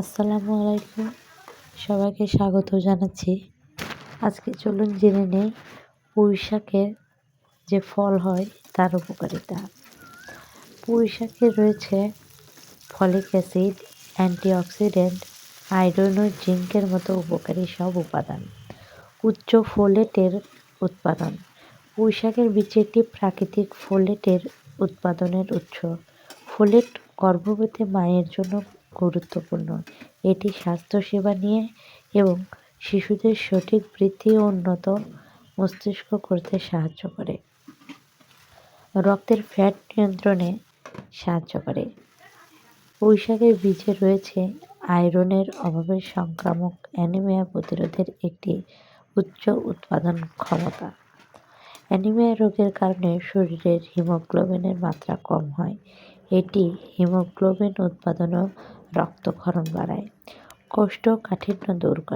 আসসালামু আলাইকুম, সবাইকে স্বাগত জানাচ্ছি। আজকে চলুন জেনে নেই পুঁই শাকের যে ফল হয় তার উপকারিতা। পুঁই শাকে রয়েছে ফলিক অ্যাসিড, অ্যান্টিঅক্সিডেন্ট, আয়রন ও জিঙ্কের মতো উপকারী সব উপাদান। উচ্চ ফোলেটের উৎপাদন। পুঁই শাকের বীজ একটি প্রাকৃতিক ফোলেটের উৎপাদনের উৎস। ফোলেট গর্ভবতী মায়ের জন্য গুরুত্বপূর্ণ। এটি স্বাস্থ্যসেবা নিয়ে এবং শিশুদের সঠিক বৃদ্ধি ও উন্নত মস্তিষ্ক করতে সাহায্য করে। রক্তের ফ্যাট নিয়ন্ত্রণে সাহায্য করে। পুঁই শাকের বীজে রয়েছে আয়রনের অভাবে সংক্রামক অ্যানিমিয়া প্রতিরোধের একটি উচ্চ উৎপাদন ক্ষমতা। অ্যানিমিয়া রোগের কারণে শরীরের হিমোগ্লোবিনের মাত্রা কম হয়। এটি হিমোগ্লোবিন উৎপাদন ও রক্তক্ষরণ বাড়ায়। কোষ্ঠকাঠিন্য দূর করে।